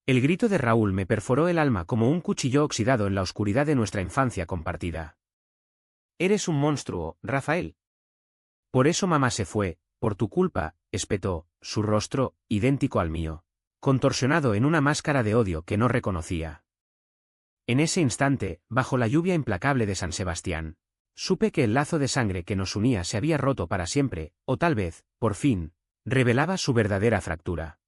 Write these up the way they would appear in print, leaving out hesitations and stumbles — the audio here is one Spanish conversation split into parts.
El grito de Raúl me perforó el alma como un cuchillo oxidado en la oscuridad de nuestra infancia compartida. Eres un monstruo, Rafael. Por eso mamá se fue, por tu culpa, espetó, su rostro, idéntico al mío, contorsionado en una máscara de odio que no reconocía. En ese instante, bajo la lluvia implacable de San Sebastián, supe que el lazo de sangre que nos unía se había roto para siempre, o tal vez, por fin, revelaba su verdadera fractura.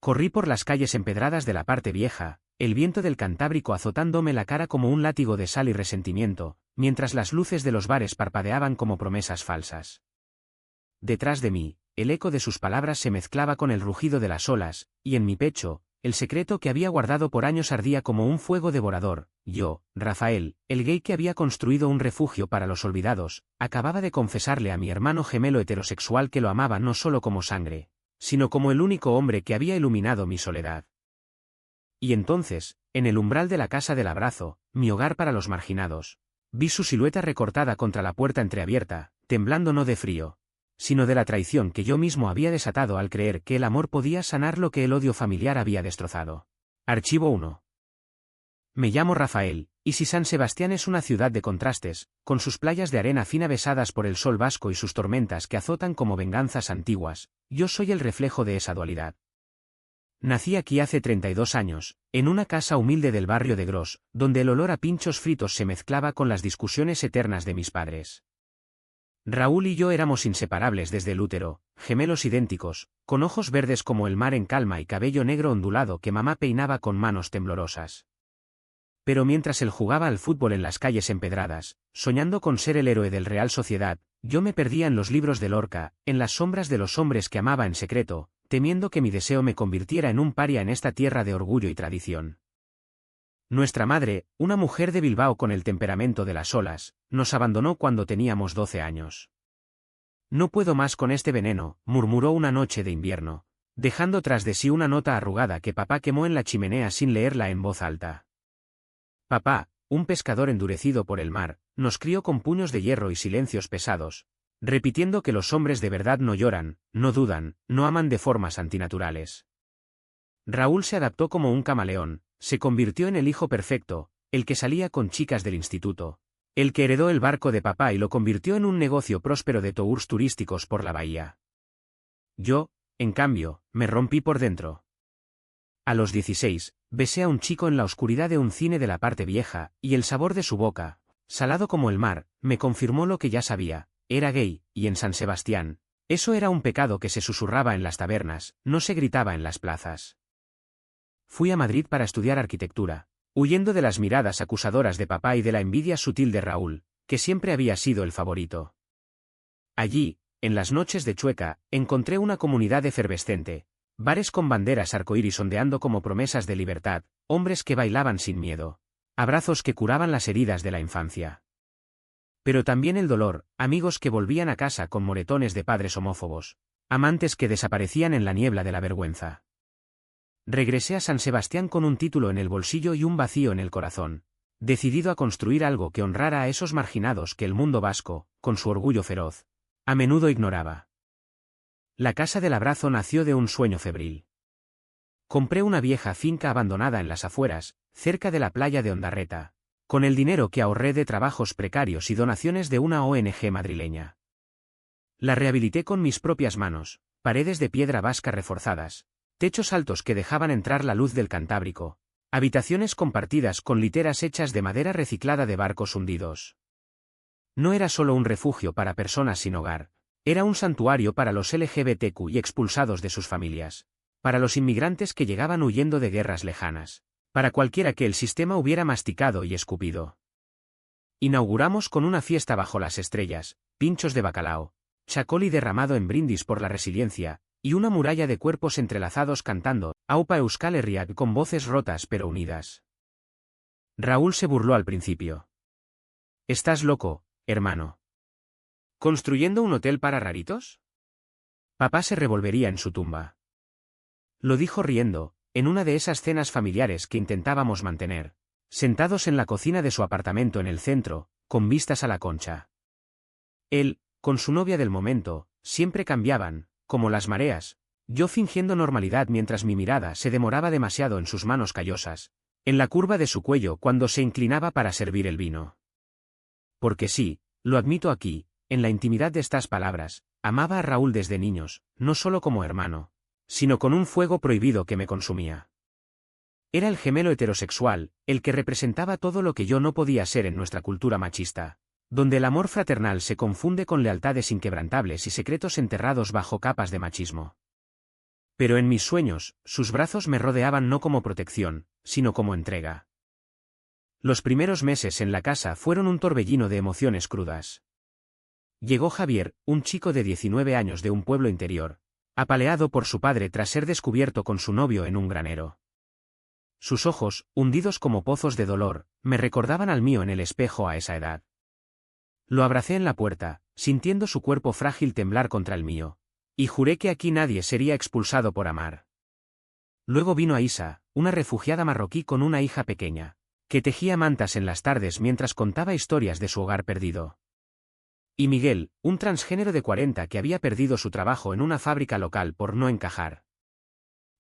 Corrí por las calles empedradas de la parte vieja, el viento del Cantábrico azotándome la cara como un látigo de sal y resentimiento, mientras las luces de los bares parpadeaban como promesas falsas. Detrás de mí, el eco de sus palabras se mezclaba con el rugido de las olas, y en mi pecho, el secreto que había guardado por años ardía como un fuego devorador. Yo, Rafael, el gay que había construido un refugio para los olvidados, acababa de confesarle a mi hermano gemelo heterosexual que lo amaba no solo como sangre, sino como el único hombre que había iluminado mi soledad. Y entonces, en el umbral de la casa del abrazo, mi hogar para los marginados, vi su silueta recortada contra la puerta entreabierta, temblando no de frío, sino de la traición que yo mismo había desatado al creer que el amor podía sanar lo que el odio familiar había destrozado. Archivo 1. Me llamo Rafael, y si San Sebastián es una ciudad de contrastes, con sus playas de arena fina besadas por el sol vasco y sus tormentas que azotan como venganzas antiguas, yo soy el reflejo de esa dualidad. Nací aquí hace 32 años, en una casa humilde del barrio de Gros, donde el olor a pinchos fritos se mezclaba con las discusiones eternas de mis padres. Raúl y yo éramos inseparables desde el útero, gemelos idénticos, con ojos verdes como el mar en calma y cabello negro ondulado que mamá peinaba con manos temblorosas. Pero mientras él jugaba al fútbol en las calles empedradas, soñando con ser el héroe del Real Sociedad, yo me perdía en los libros de Lorca, en las sombras de los hombres que amaba en secreto, temiendo que mi deseo me convirtiera en un paria en esta tierra de orgullo y tradición. Nuestra madre, una mujer de Bilbao con el temperamento de las olas, nos abandonó cuando teníamos 12 años. No puedo más con este veneno, murmuró una noche de invierno, dejando tras de sí una nota arrugada que papá quemó en la chimenea sin leerla en voz alta. Papá, un pescador endurecido por el mar, nos crió con puños de hierro y silencios pesados, repitiendo que los hombres de verdad no lloran, no dudan, no aman de formas antinaturales. Raúl se adaptó como un camaleón, se convirtió en el hijo perfecto, el que salía con chicas del instituto, el que heredó el barco de papá y lo convirtió en un negocio próspero de tours turísticos por la bahía. Yo, en cambio, me rompí por dentro. A los 16, besé a un chico en la oscuridad de un cine de la parte vieja, y el sabor de su boca, salado como el mar, me confirmó lo que ya sabía: era gay, y en San Sebastián, eso era un pecado que se susurraba en las tabernas, no se gritaba en las plazas. Fui a Madrid para estudiar arquitectura, huyendo de las miradas acusadoras de papá y de la envidia sutil de Raúl, que siempre había sido el favorito. Allí, en las noches de Chueca, encontré una comunidad efervescente, bares con banderas arcoíris ondeando como promesas de libertad, hombres que bailaban sin miedo, abrazos que curaban las heridas de la infancia. Pero también el dolor, amigos que volvían a casa con moretones de padres homófobos, amantes que desaparecían en la niebla de la vergüenza. Regresé a San Sebastián con un título en el bolsillo y un vacío en el corazón, decidido a construir algo que honrara a esos marginados que el mundo vasco, con su orgullo feroz, a menudo ignoraba. La Casa del Abrazo nació de un sueño febril. Compré una vieja finca abandonada en las afueras, cerca de la playa de Ondarreta, con el dinero que ahorré de trabajos precarios y donaciones de una ONG madrileña. La rehabilité con mis propias manos, paredes de piedra vasca reforzadas, techos altos que dejaban entrar la luz del Cantábrico, habitaciones compartidas con literas hechas de madera reciclada de barcos hundidos. No era solo un refugio para personas sin hogar, era un santuario para los LGBTQ y expulsados de sus familias, para los inmigrantes que llegaban huyendo de guerras lejanas, para cualquiera que el sistema hubiera masticado y escupido. Inauguramos con una fiesta bajo las estrellas, pinchos de bacalao, chacoli derramado en brindis por la resiliencia, y una muralla de cuerpos entrelazados cantando Aupa Euskal Herriak con voces rotas pero unidas. Raúl se burló al principio. ¿Estás loco, hermano? ¿Construyendo un hotel para raritos? Papá se revolvería en su tumba. Lo dijo riendo, en una de esas cenas familiares que intentábamos mantener, sentados en la cocina de su apartamento en el centro, con vistas a la Concha. Él, con su novia del momento, siempre cambiaban, como las mareas, Yo fingiendo normalidad mientras mi mirada se demoraba demasiado en sus manos callosas, en la curva de su cuello cuando se inclinaba para servir el vino. Porque sí, lo admito aquí, en la intimidad de estas palabras, amaba a Raúl desde niños, no solo como hermano, sino con un fuego prohibido que me consumía. Era el gemelo heterosexual, el que representaba todo lo que yo no podía ser en nuestra cultura machista, donde el amor fraternal se confunde con lealtades inquebrantables y secretos enterrados bajo capas de machismo. Pero en mis sueños, sus brazos me rodeaban no como protección, sino como entrega. Los primeros meses en la casa fueron un torbellino de emociones crudas. Llegó Javier, un chico de 19 años de un pueblo interior, apaleado por su padre tras ser descubierto con su novio en un granero. Sus ojos, hundidos como pozos de dolor, me recordaban al mío en el espejo a esa edad. Lo abracé en la puerta, sintiendo su cuerpo frágil temblar contra el mío, y juré que aquí nadie sería expulsado por amar. Luego vino Aisa, una refugiada marroquí con una hija pequeña, que tejía mantas en las tardes mientras contaba historias de su hogar perdido. Y Miguel, un transgénero de 40 que había perdido su trabajo en una fábrica local por no encajar.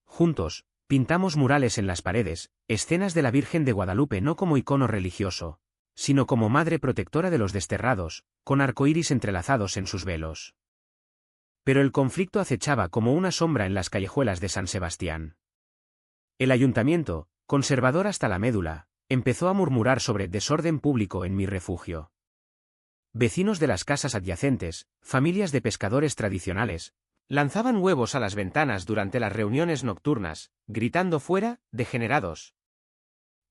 Juntos, pintamos murales en las paredes, escenas de la Virgen de Guadalupe no como icono religioso, sino como madre protectora de los desterrados, con arcoíris entrelazados en sus velos. Pero el conflicto acechaba como una sombra en las callejuelas de San Sebastián. El ayuntamiento, conservador hasta la médula, empezó a murmurar sobre desorden público en mi refugio. Vecinos de las casas adyacentes, familias de pescadores tradicionales, lanzaban huevos a las ventanas durante las reuniones nocturnas, gritando fuera, degenerados.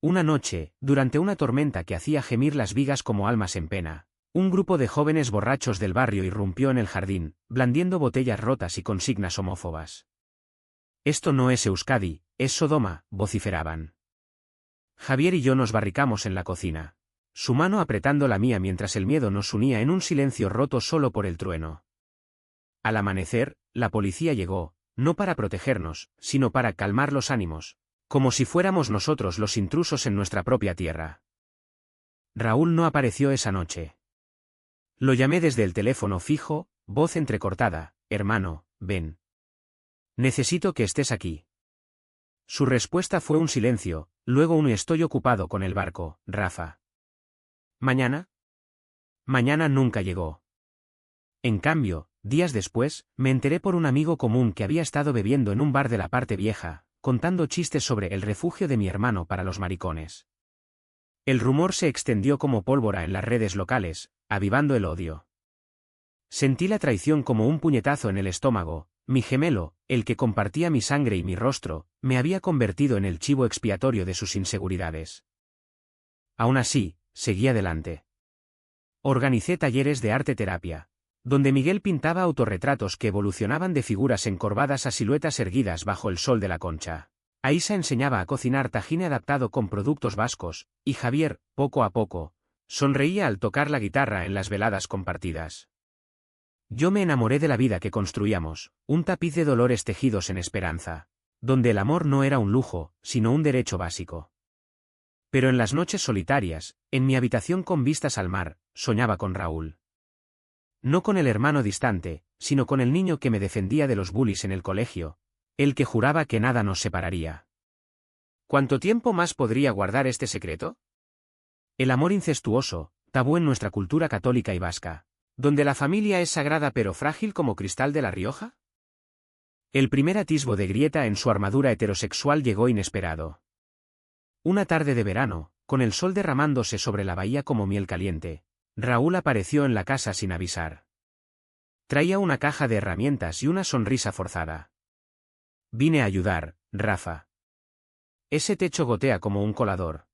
Una noche, durante una tormenta que hacía gemir las vigas como almas en pena, un grupo de jóvenes borrachos del barrio irrumpió en el jardín, blandiendo botellas rotas y consignas homófobas. «Esto no es Euskadi, es Sodoma», vociferaban. Javier y yo nos barricamos en la cocina, su mano apretando la mía mientras el miedo nos unía en un silencio roto solo por el trueno. Al amanecer, la policía llegó, no para protegernos, sino para calmar los ánimos, como si fuéramos nosotros los intrusos en nuestra propia tierra. Raúl no apareció esa noche. Lo llamé desde el teléfono fijo, voz entrecortada: «Hermano, ven. Necesito que estés aquí». Su respuesta fue un silencio, luego un «estoy ocupado con el barco, Rafa». ¿Mañana? Mañana nunca llegó. En cambio, días después, me enteré por un amigo común que había estado bebiendo en un bar de la parte vieja, contando chistes sobre el refugio de mi hermano para los maricones. El rumor se extendió como pólvora en las redes locales, avivando el odio. Sentí la traición como un puñetazo en el estómago. Mi gemelo, el que compartía mi sangre y mi rostro, me había convertido en el chivo expiatorio de sus inseguridades. Aún así, seguí adelante. Organicé talleres de arte-terapia, donde Miguel pintaba autorretratos que evolucionaban de figuras encorvadas a siluetas erguidas bajo el sol de la Concha. Aisa enseñaba a cocinar tajine adaptado con productos vascos, y Javier, poco a poco, sonreía al tocar la guitarra en las veladas compartidas. Yo me enamoré de la vida que construíamos, un tapiz de dolores tejidos en esperanza, donde el amor no era un lujo, sino un derecho básico. Pero en las noches solitarias, en mi habitación con vistas al mar, soñaba con Raúl. No con el hermano distante, sino con el niño que me defendía de los bullies en el colegio, el que juraba que nada nos separaría. ¿Cuánto tiempo más podría guardar este secreto? El amor incestuoso, tabú en nuestra cultura católica y vasca, donde la familia es sagrada pero frágil como cristal de La Rioja. El primer atisbo de grieta en su armadura heterosexual llegó inesperado. Una tarde de verano, con el sol derramándose sobre la bahía como miel caliente, Raúl apareció en la casa sin avisar. Traía una caja de herramientas y una sonrisa forzada. «Vine a ayudar, Rafa. Ese techo gotea como un colador».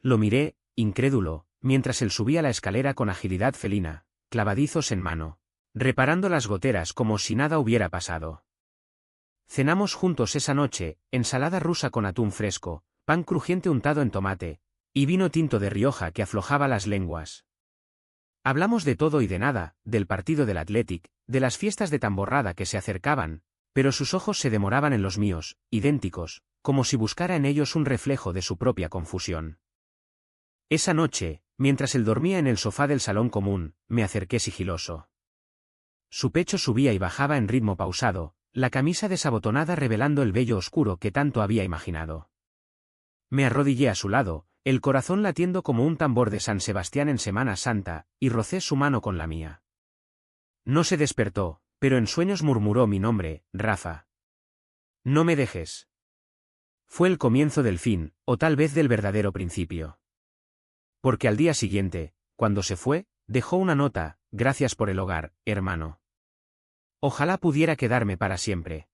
Lo miré, incrédulo, mientras él subía la escalera con agilidad felina, clavadizos en mano, reparando las goteras como si nada hubiera pasado. Cenamos juntos esa noche, ensalada rusa con atún fresco, pan crujiente untado en tomate, y vino tinto de Rioja que aflojaba las lenguas. Hablamos de todo y de nada, del partido del Athletic, de las fiestas de Tamborrada que se acercaban, pero sus ojos se demoraban en los míos, idénticos, como si buscara en ellos un reflejo de su propia confusión. Esa noche, mientras él dormía en el sofá del salón común, me acerqué sigiloso. Su pecho subía y bajaba en ritmo pausado, la camisa desabotonada revelando el vello oscuro que tanto había imaginado. Me arrodillé a su lado, el corazón latiendo como un tambor de San Sebastián en Semana Santa, y rocé su mano con la mía. No se despertó, pero en sueños murmuró mi nombre, Rafa. No me dejes. Fue el comienzo del fin, o tal vez del verdadero principio. Porque al día siguiente, cuando se fue, dejó una nota: gracias por el hogar, hermano. Ojalá pudiera quedarme para siempre.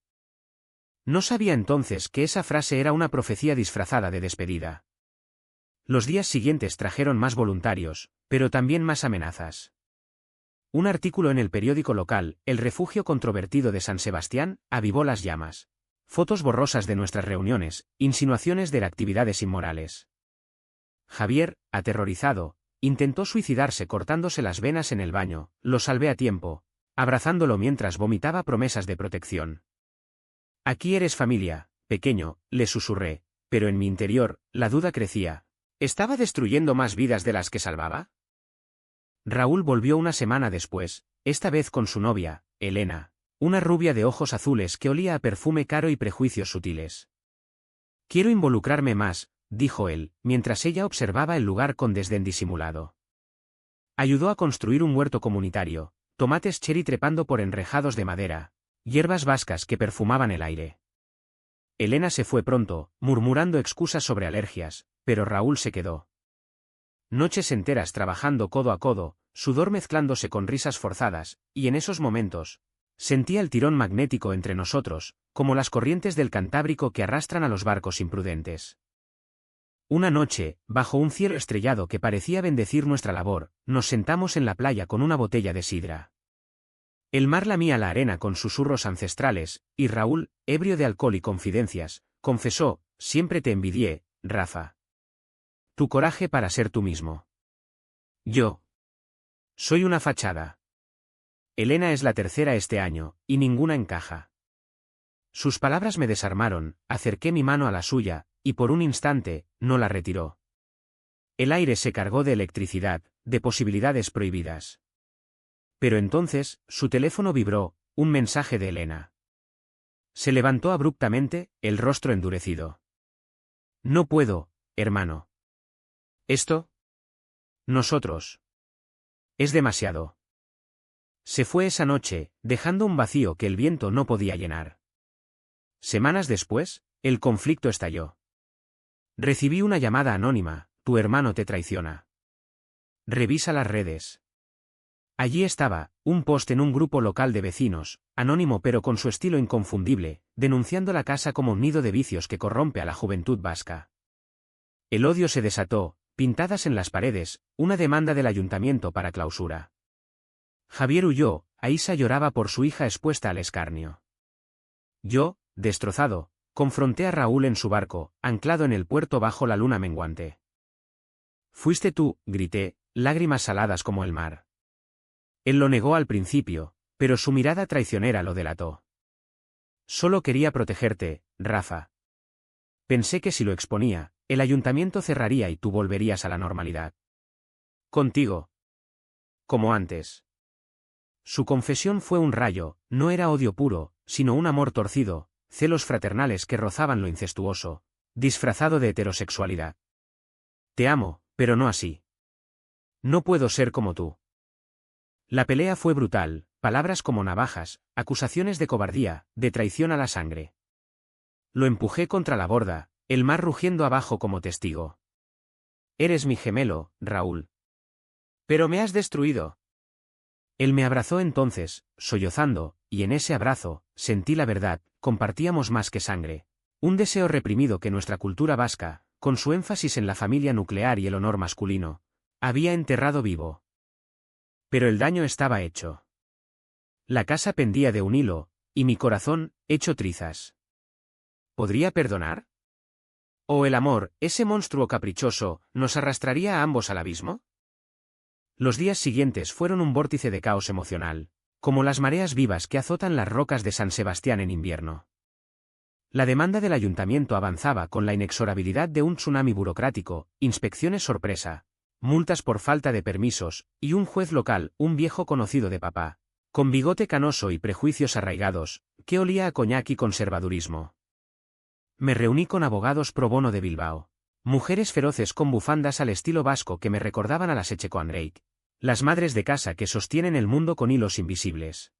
No sabía entonces que esa frase era una profecía disfrazada de despedida. Los días siguientes trajeron más voluntarios, pero también más amenazas. Un artículo en el periódico local, El Refugio Controvertido de San Sebastián, avivó las llamas. Fotos borrosas de nuestras reuniones, insinuaciones de actividades inmorales. Javier, aterrorizado, intentó suicidarse cortándose las venas en el baño. Lo salvé a tiempo, abrazándolo mientras vomitaba promesas de protección. Aquí eres familia, pequeño, le susurré, pero en mi interior, la duda crecía. ¿Estaba destruyendo más vidas de las que salvaba? Raúl volvió una semana después, esta vez con su novia, Elena, una rubia de ojos azules que olía a perfume caro y prejuicios sutiles. Quiero involucrarme más, dijo él, mientras ella observaba el lugar con desdén disimulado. Ayudó a construir un huerto comunitario, tomates cherry trepando por enrejados de madera, hierbas vascas que perfumaban el aire. Elena se fue pronto, murmurando excusas sobre alergias, pero Raúl se quedó. Noches enteras trabajando codo a codo, sudor mezclándose con risas forzadas, y en esos momentos, sentía el tirón magnético entre nosotros, como las corrientes del Cantábrico que arrastran a los barcos imprudentes. Una noche, bajo un cielo estrellado que parecía bendecir nuestra labor, nos sentamos en la playa con una botella de sidra. El mar lamía la arena con susurros ancestrales, y Raúl, ebrio de alcohol y confidencias, confesó: siempre te envidié, Rafa. Tu coraje para ser tú mismo. Yo. Soy una fachada. Elena es la tercera este año, y ninguna encaja. Sus palabras me desarmaron, acerqué mi mano a la suya, y por un instante, no la retiró. El aire se cargó de electricidad, de posibilidades prohibidas. Pero entonces, su teléfono vibró, un mensaje de Elena. Se levantó abruptamente, el rostro endurecido. No puedo, hermano. ¿Esto? Nosotros. Es demasiado. Se fue esa noche, dejando un vacío que el viento no podía llenar. Semanas después, el conflicto estalló. Recibí una llamada anónima: tu hermano te traiciona. Revisa las redes. Allí estaba, un post en un grupo local de vecinos, anónimo pero con su estilo inconfundible, denunciando la casa como un nido de vicios que corrompe a la juventud vasca. El odio se desató, pintadas en las paredes, una demanda del ayuntamiento para clausura. Javier huyó, Aísa lloraba por su hija expuesta al escarnio. Yo, destrozado, confronté a Raúl en su barco, anclado en el puerto bajo la luna menguante. Fuiste tú, grité, lágrimas saladas como el mar. Él lo negó al principio, pero su mirada traicionera lo delató. Solo quería protegerte, Rafa. Pensé que si lo exponía, el ayuntamiento cerraría y tú volverías a la normalidad. Contigo. Como antes. Su confesión fue un rayo, no era odio puro, sino un amor torcido, celos fraternales que rozaban lo incestuoso, disfrazado de heterosexualidad. Te amo, pero no así. No puedo ser como tú. La pelea fue brutal, palabras como navajas, acusaciones de cobardía, de traición a la sangre. Lo empujé contra la borda, el mar rugiendo abajo como testigo. Eres mi gemelo, Raúl. Pero me has destruido. Él me abrazó entonces, sollozando, y en ese abrazo, sentí la verdad: compartíamos más que sangre. Un deseo reprimido que nuestra cultura vasca, con su énfasis en la familia nuclear y el honor masculino, había enterrado vivo. Pero el daño estaba hecho. La casa pendía de un hilo, y mi corazón, hecho trizas. ¿Podría perdonar? ¿O el amor, ese monstruo caprichoso, nos arrastraría a ambos al abismo? Los días siguientes fueron un vórtice de caos emocional, como las mareas vivas que azotan las rocas de San Sebastián en invierno. La demanda del ayuntamiento avanzaba con la inexorabilidad de un tsunami burocrático, inspecciones sorpresa, multas por falta de permisos, y un juez local, un viejo conocido de papá, Con bigote canoso y prejuicios arraigados, que olía a coñac y conservadurismo. Me reuní con abogados pro bono de Bilbao. Mujeres feroces con bufandas al estilo vasco que me recordaban a las Echecoandreit. Las madres de casa que sostienen el mundo con hilos invisibles.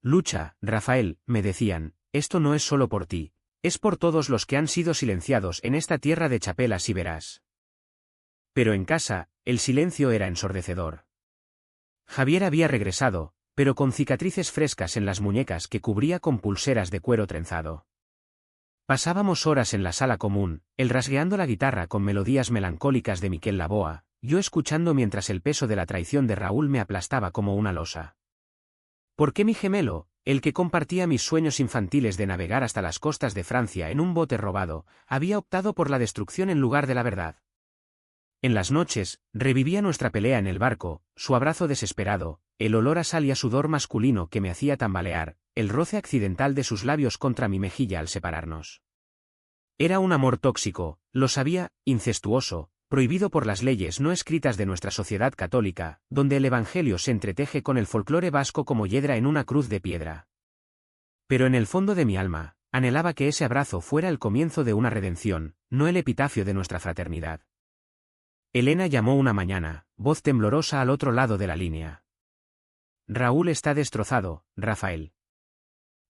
Lucha, Rafael, me decían, esto no es solo por ti, es por todos los que han sido silenciados en esta tierra de chapelas y verás. Pero en casa, el silencio era ensordecedor. Javier había regresado, pero con cicatrices frescas en las muñecas que cubría con pulseras de cuero trenzado. Pasábamos horas en la sala común, él rasgueando la guitarra con melodías melancólicas de Miquel Laboa, yo escuchando mientras el peso de la traición de Raúl me aplastaba como una losa. ¿Por qué mi gemelo, el que compartía mis sueños infantiles de navegar hasta las costas de Francia en un bote robado, había optado por la destrucción en lugar de la verdad? En las noches, revivía nuestra pelea en el barco, su abrazo desesperado, el olor a sal y a sudor masculino que me hacía tambalear, el roce accidental de sus labios contra mi mejilla al separarnos. Era un amor tóxico, lo sabía, incestuoso, prohibido por las leyes no escritas de nuestra sociedad católica, donde el evangelio se entreteje con el folclore vasco como hiedra en una cruz de piedra. Pero en el fondo de mi alma, anhelaba que ese abrazo fuera el comienzo de una redención, no el epitafio de nuestra fraternidad. Elena llamó una mañana, voz temblorosa al otro lado de la línea. Raúl está destrozado, Rafael.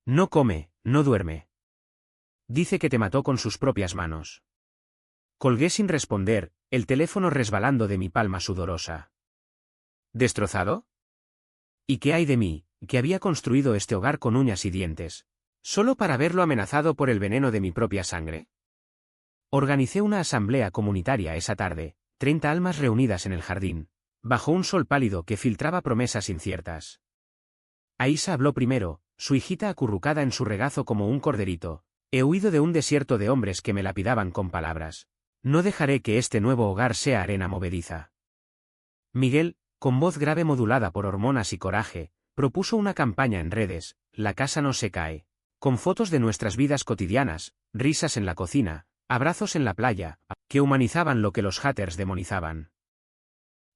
No come, no duerme. Dice que te mató con sus propias manos. Colgué sin responder, el teléfono resbalando de mi palma sudorosa. ¿Destrozado? ¿Y qué hay de mí, que había construido este hogar con uñas y dientes, solo para verlo amenazado por el veneno de mi propia sangre? Organicé una asamblea comunitaria esa tarde, 30 almas reunidas en el jardín, bajo un sol pálido que filtraba promesas inciertas. Aisa habló primero, su hijita acurrucada en su regazo como un corderito. He huido de un desierto de hombres que me lapidaban con palabras. No dejaré que este nuevo hogar sea arena movediza. Miguel, con voz grave modulada por hormonas y coraje, propuso una campaña en redes, La casa no se cae, con fotos de nuestras vidas cotidianas, risas en la cocina, abrazos en la playa, que humanizaban lo que los haters demonizaban.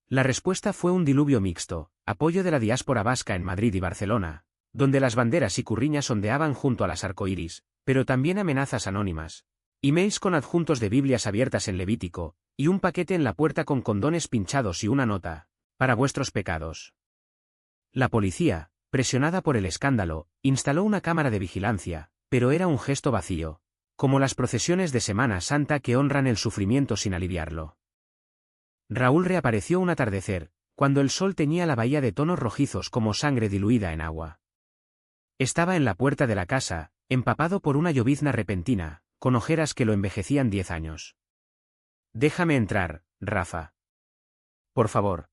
La respuesta fue un diluvio mixto, apoyo de la diáspora vasca en Madrid y Barcelona, donde las banderas y curriñas ondeaban junto a las arcoíris, pero también amenazas anónimas, emails con adjuntos de Biblias abiertas en Levítico, y un paquete en la puerta con condones pinchados y una nota, para vuestros pecados. La policía, presionada por el escándalo, instaló una cámara de vigilancia, pero era un gesto vacío, como las procesiones de Semana Santa que honran el sufrimiento sin aliviarlo. Raúl reapareció un atardecer, cuando el sol teñía la bahía de tonos rojizos como sangre diluida en agua. Estaba en la puerta de la casa, empapado por una llovizna repentina, con ojeras que lo envejecían 10 años. Déjame entrar, Rafa. Por favor.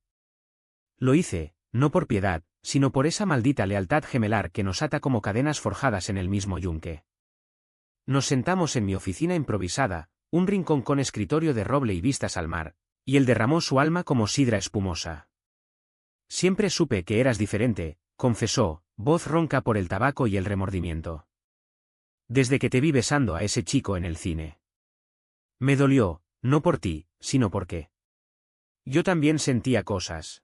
Lo hice, no por piedad, sino por esa maldita lealtad gemelar que nos ata como cadenas forjadas en el mismo yunque. Nos sentamos en mi oficina improvisada, un rincón con escritorio de roble y vistas al mar, y él derramó su alma como sidra espumosa. Siempre supe que eras diferente, confesó, voz ronca por el tabaco y el remordimiento. Desde que te vi besando a ese chico en el cine. Me dolió, no por ti, sino porque yo también sentía cosas.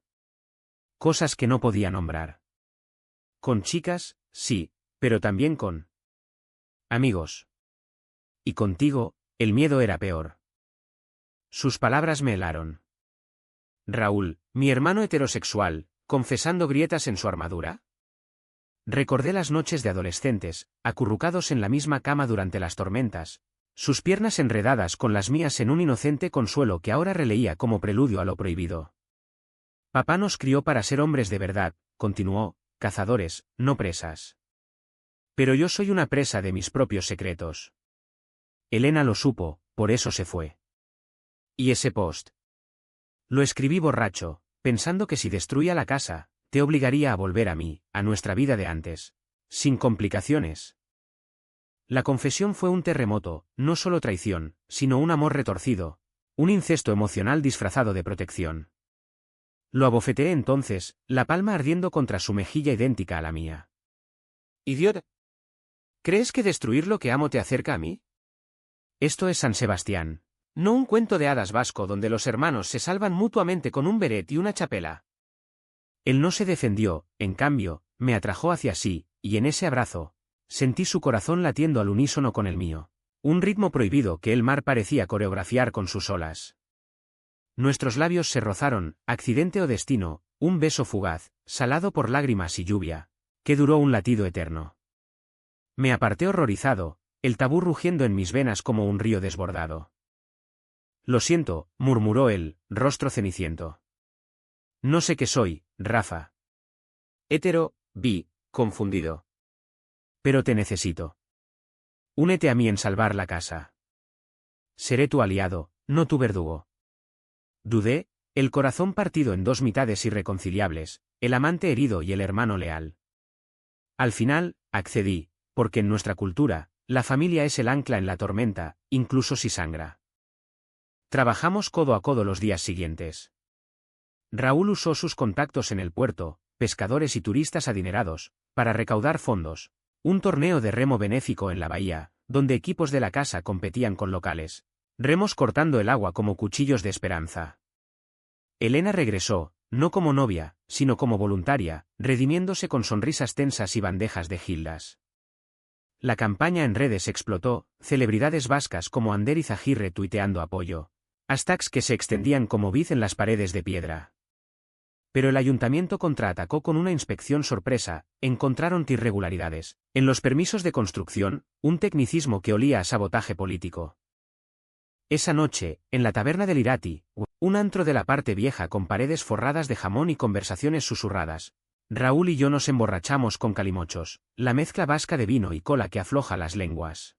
Cosas que no podía nombrar. Con chicas, sí, pero también con amigos. Y contigo, el miedo era peor. Sus palabras me helaron. Raúl, mi hermano heterosexual, confesando grietas en su armadura. Recordé las noches de adolescentes, acurrucados en la misma cama durante las tormentas, sus piernas enredadas con las mías en un inocente consuelo que ahora releía como preludio a lo prohibido. Papá nos crió para ser hombres de verdad, continuó, cazadores, no presas. Pero yo soy una presa de mis propios secretos. Elena lo supo, por eso se fue. ¿Y ese post? Lo escribí borracho, pensando que si destruía la casa, te obligaría a volver a mí, a nuestra vida de antes. Sin complicaciones. La confesión fue un terremoto, no solo traición, sino un amor retorcido, un incesto emocional disfrazado de protección. Lo abofeteé entonces, la palma ardiendo contra su mejilla idéntica a la mía. Idiota. ¿Crees que destruir lo que amo te acerca a mí? Esto es San Sebastián, no un cuento de hadas vasco donde los hermanos se salvan mutuamente con un beret y una chapela. Él no se defendió, en cambio, me atrajo hacia sí, y en ese abrazo, sentí su corazón latiendo al unísono con el mío. Un ritmo prohibido que el mar parecía coreografiar con sus olas. Nuestros labios se rozaron, accidente o destino, un beso fugaz, salado por lágrimas y lluvia, que duró un latido eterno. Me aparté horrorizado, el tabú rugiendo en mis venas como un río desbordado. Lo siento, murmuró él, rostro ceniciento. No sé qué soy, Rafa. Hétero, confundido. Pero te necesito. Únete a mí en salvar la casa. Seré tu aliado, no tu verdugo. Dudé, el corazón partido en dos mitades irreconciliables, el amante herido y el hermano leal. Al final, accedí, porque en nuestra cultura, la familia es el ancla en la tormenta, incluso si sangra. Trabajamos codo a codo los días siguientes. Raúl usó sus contactos en el puerto, pescadores y turistas adinerados, para recaudar fondos, un torneo de remo benéfico en la bahía, donde equipos de la casa competían con locales, remos cortando el agua como cuchillos de esperanza. Elena regresó, no como novia, sino como voluntaria, redimiéndose con sonrisas tensas y bandejas de gildas. La campaña en redes explotó, celebridades vascas como Ander y Zahir tuiteando apoyo, hashtags que se extendían como vid en las paredes de piedra. Pero el ayuntamiento contraatacó con una inspección sorpresa, encontraron irregularidades en los permisos de construcción, un tecnicismo que olía a sabotaje político. Esa noche, en la taberna del Irati, un antro de la parte vieja con paredes forradas de jamón y conversaciones susurradas, Raúl y yo nos emborrachamos con calimochos, la mezcla vasca de vino y cola que afloja las lenguas.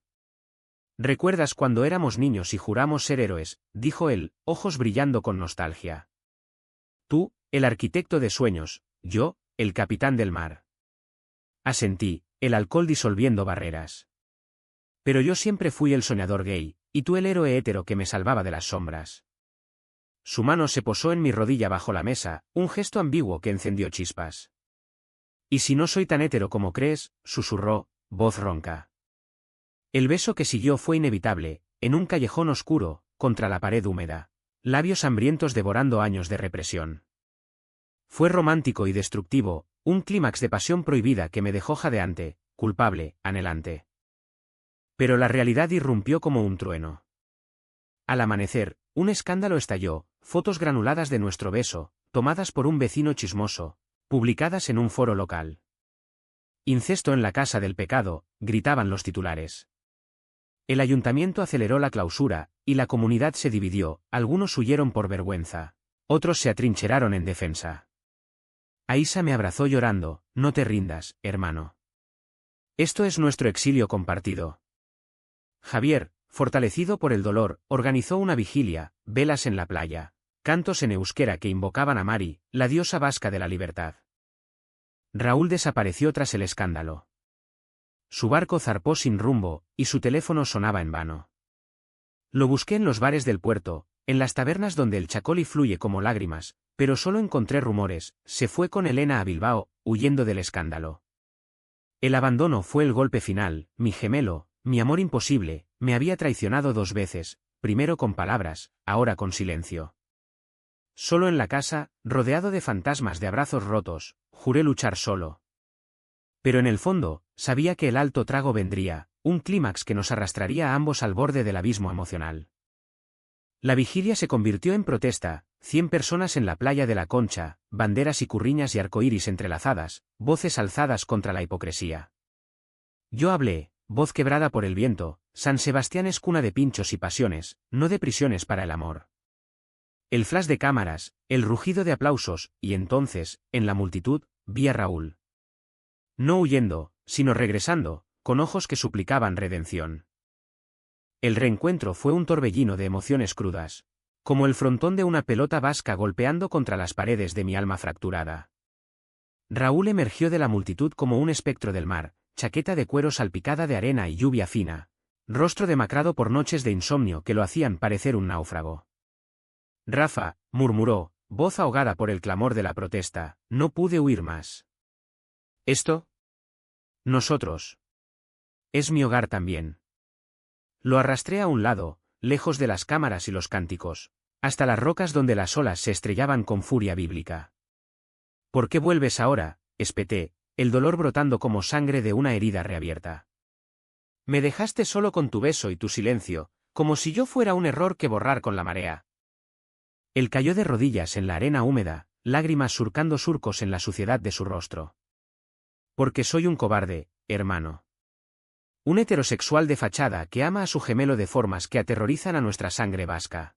¿Recuerdas cuando éramos niños y juramos ser héroes?, dijo él, ojos brillando con nostalgia. Tú, el arquitecto de sueños, yo, el capitán del mar. Asentí, el alcohol disolviendo barreras. Pero yo siempre fui el soñador gay, y tú el héroe hétero que me salvaba de las sombras. Su mano se posó en mi rodilla bajo la mesa, un gesto ambiguo que encendió chispas. Y si no soy tan hétero como crees, susurró, voz ronca. El beso que siguió fue inevitable, en un callejón oscuro, contra la pared húmeda, labios hambrientos devorando años de represión. Fue romántico y destructivo, un clímax de pasión prohibida que me dejó jadeante, culpable, anhelante. Pero la realidad irrumpió como un trueno. Al amanecer, un escándalo estalló, fotos granuladas de nuestro beso, tomadas por un vecino chismoso, publicadas en un foro local. Incesto en la casa del pecado, gritaban los titulares. El ayuntamiento aceleró la clausura, y la comunidad se dividió, algunos huyeron por vergüenza, otros se atrincheraron en defensa. Aisa me abrazó llorando, no te rindas, hermano. Esto es nuestro exilio compartido. Javier, fortalecido por el dolor, organizó una vigilia, velas en la playa, cantos en euskera que invocaban a Mari, la diosa vasca de la libertad. Raúl desapareció tras el escándalo. Su barco zarpó sin rumbo, y su teléfono sonaba en vano. Lo busqué en los bares del puerto, en las tabernas donde el chacoli fluye como lágrimas, pero solo encontré rumores, se fue con Elena a Bilbao, huyendo del escándalo. El abandono fue el golpe final, mi gemelo, mi amor imposible, me había traicionado 2 veces, primero con palabras, ahora con silencio. Solo en la casa, rodeado de fantasmas de abrazos rotos, juré luchar solo. Pero en el fondo, sabía que el alto trago vendría, un clímax que nos arrastraría a ambos al borde del abismo emocional. La vigilia se convirtió en protesta, 100 personas en la playa de la Concha, banderas y curriñas y arcoíris entrelazadas, voces alzadas contra la hipocresía. Yo hablé, voz quebrada por el viento, San Sebastián es cuna de pinchos y pasiones, no de prisiones para el amor. El flash de cámaras, el rugido de aplausos, y entonces, en la multitud, vi a Raúl. No huyendo, sino regresando, con ojos que suplicaban redención. El reencuentro fue un torbellino de emociones crudas, como el frontón de una pelota vasca golpeando contra las paredes de mi alma fracturada. Raúl emergió de la multitud como un espectro del mar, chaqueta de cuero salpicada de arena y lluvia fina, rostro demacrado por noches de insomnio que lo hacían parecer un náufrago. Rafa, murmuró, voz ahogada por el clamor de la protesta, no pude huir más. ¿Esto? Nosotros. Es mi hogar también. Lo arrastré a un lado, lejos de las cámaras y los cánticos, hasta las rocas donde las olas se estrellaban con furia bíblica. ¿Por qué vuelves ahora?, espeté, el dolor brotando como sangre de una herida reabierta. Me dejaste solo con tu beso y tu silencio, como si yo fuera un error que borrar con la marea. Él cayó de rodillas en la arena húmeda, lágrimas surcando surcos en la suciedad de su rostro. Porque soy un cobarde, hermano. Un heterosexual de fachada que ama a su gemelo de formas que aterrorizan a nuestra sangre vasca.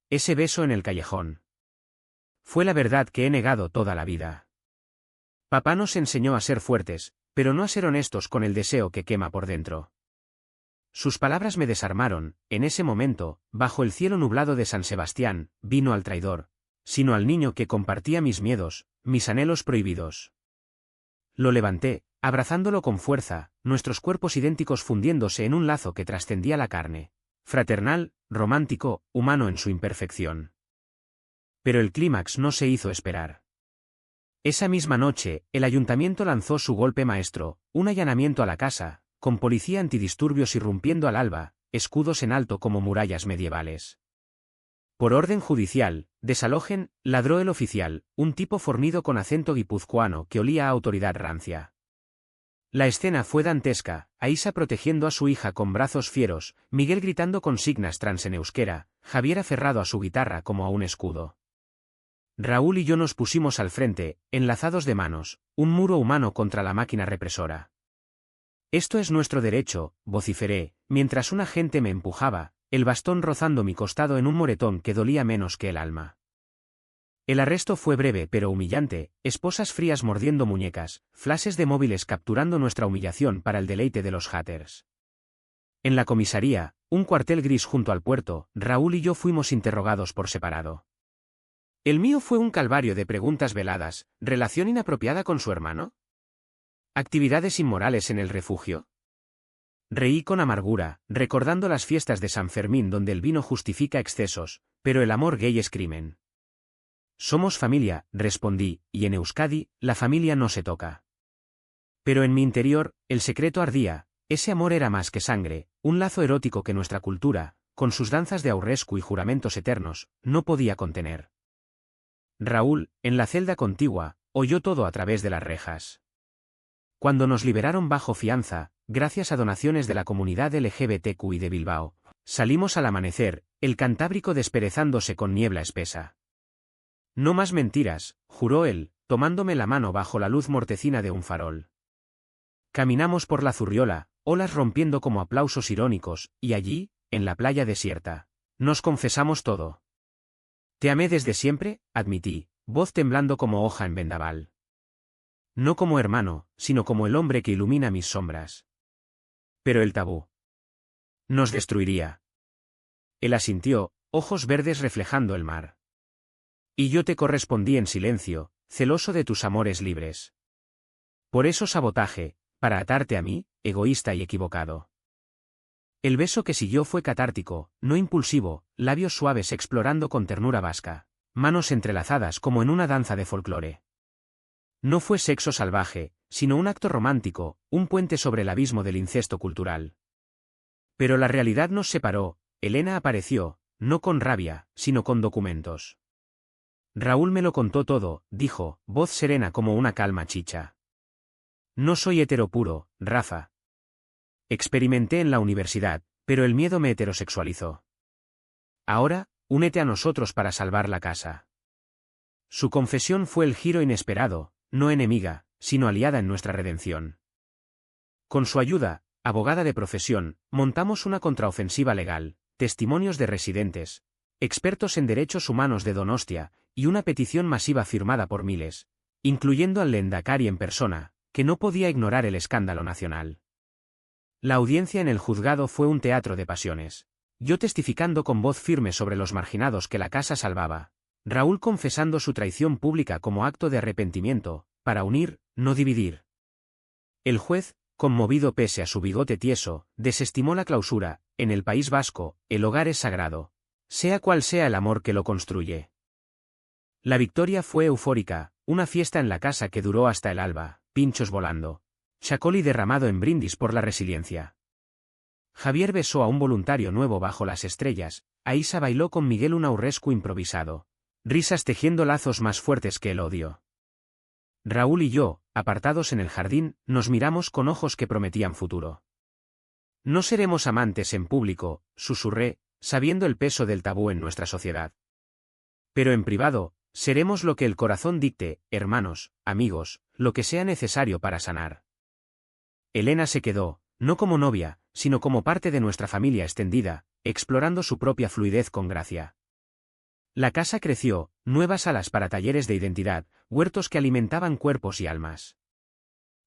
Ese beso en el callejón. Fue la verdad que he negado toda la vida. Papá nos enseñó a ser fuertes, pero no a ser honestos con el deseo que quema por dentro. Sus palabras me desarmaron. En ese momento, bajo el cielo nublado de San Sebastián, vi no al traidor, sino al niño que compartía mis miedos, mis anhelos prohibidos. Lo levanté, abrazándolo con fuerza, nuestros cuerpos idénticos fundiéndose en un lazo que trascendía la carne. Fraternal, romántico, humano en su imperfección. Pero el clímax no se hizo esperar. Esa misma noche, el ayuntamiento lanzó su golpe maestro, un allanamiento a la casa, con policía antidisturbios irrumpiendo al alba, escudos en alto como murallas medievales. Por orden judicial, desalojen, ladró el oficial, un tipo fornido con acento guipuzcoano que olía a autoridad rancia. La escena fue dantesca, Aisa protegiendo a su hija con brazos fieros, Miguel gritando consignas trans en euskera, Javier aferrado a su guitarra como a un escudo. Raúl y yo nos pusimos al frente, enlazados de manos, un muro humano contra la máquina represora. Esto es nuestro derecho, vociferé, mientras un agente me empujaba, el bastón rozando mi costado en un moretón que dolía menos que el alma. El arresto fue breve pero humillante, esposas frías mordiendo muñecas, flashes de móviles capturando nuestra humillación para el deleite de los haters. En la comisaría, un cuartel gris junto al puerto, Raúl y yo fuimos interrogados por separado. El mío fue un calvario de preguntas veladas, ¿relación inapropiada con su hermano? ¿Actividades inmorales en el refugio? Reí con amargura, recordando las fiestas de San Fermín donde el vino justifica excesos, pero el amor gay es crimen. Somos familia, respondí, y en Euskadi, la familia no se toca. Pero en mi interior, el secreto ardía, ese amor era más que sangre, un lazo erótico que nuestra cultura, con sus danzas de aurrescu y juramentos eternos, no podía contener. Raúl, en la celda contigua, oyó todo a través de las rejas. Cuando nos liberaron bajo fianza, gracias a donaciones de la comunidad LGBTQI de Bilbao, salimos al amanecer, el Cantábrico desperezándose con niebla espesa. No más mentiras, juró él, tomándome la mano bajo la luz mortecina de un farol. Caminamos por la Zurriola, olas rompiendo como aplausos irónicos, y allí, en la playa desierta, nos confesamos todo. Te amé desde siempre, admití, voz temblando como hoja en vendaval. No como hermano, sino como el hombre que ilumina mis sombras. Pero el tabú nos destruiría. Él asintió, ojos verdes reflejando el mar. Y yo te correspondí en silencio, celoso de tus amores libres. Por eso sabotaje, para atarte a mí, egoísta y equivocado. El beso que siguió fue catártico, no impulsivo, labios suaves explorando con ternura vasca, manos entrelazadas como en una danza de folclore. No fue sexo salvaje, sino un acto romántico, un puente sobre el abismo del incesto cultural. Pero la realidad nos separó, Elena apareció, no con rabia, sino con documentos. Raúl me lo contó todo, dijo, voz serena como una calma chicha. No soy hetero puro, Rafa. Experimenté en la universidad, pero el miedo me heterosexualizó. Ahora, únete a nosotros para salvar la casa. Su confesión fue el giro inesperado, no enemiga, sino aliada en nuestra redención. Con su ayuda, abogada de profesión, montamos una contraofensiva legal, testimonios de residentes, expertos en derechos humanos de Donostia, y una petición masiva firmada por miles, incluyendo al Lehendakari en persona, que no podía ignorar el escándalo nacional. La audiencia en el juzgado fue un teatro de pasiones. Yo testificando con voz firme sobre los marginados que la casa salvaba. Raúl confesando su traición pública como acto de arrepentimiento, para unir, no dividir. El juez, conmovido pese a su bigote tieso, desestimó la clausura. En el País Vasco, el hogar es sagrado, sea cual sea el amor que lo construye. La victoria fue eufórica, una fiesta en la casa que duró hasta el alba, pinchos volando. Chacoli derramado en brindis por la resiliencia. Javier besó a un voluntario nuevo bajo las estrellas, Aisa bailó con Miguel un aurrescu improvisado. Risas tejiendo lazos más fuertes que el odio. Raúl y yo, apartados en el jardín, nos miramos con ojos que prometían futuro. No seremos amantes en público, susurré, sabiendo el peso del tabú en nuestra sociedad. Pero en privado, seremos lo que el corazón dicte, hermanos, amigos, lo que sea necesario para sanar. Elena se quedó, no como novia, sino como parte de nuestra familia extendida, explorando su propia fluidez con gracia. La casa creció, nuevas salas para talleres de identidad, huertos que alimentaban cuerpos y almas.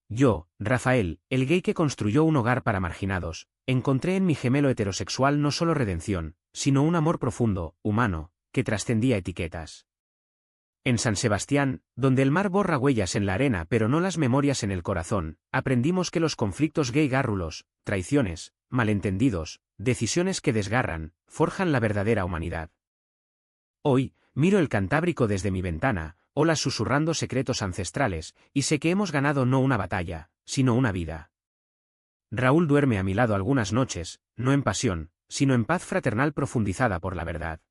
Yo, Rafael, el gay que construyó un hogar para marginados, encontré en mi gemelo heterosexual no solo redención, sino un amor profundo, humano, que trascendía etiquetas. En San Sebastián, donde el mar borra huellas en la arena pero no las memorias en el corazón, aprendimos que los conflictos gay-gárrulos, traiciones, malentendidos, decisiones que desgarran, forjan la verdadera humanidad. Hoy, miro el Cantábrico desde mi ventana, olas susurrando secretos ancestrales, y sé que hemos ganado no una batalla, sino una vida. Raúl duerme a mi lado algunas noches, no en pasión, sino en paz fraternal profundizada por la verdad.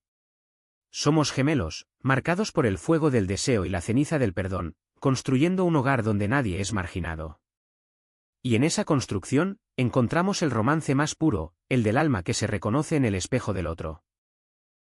Somos gemelos, marcados por el fuego del deseo y la ceniza del perdón, construyendo un hogar donde nadie es marginado. Y en esa construcción, encontramos el romance más puro, el del alma que se reconoce en el espejo del otro.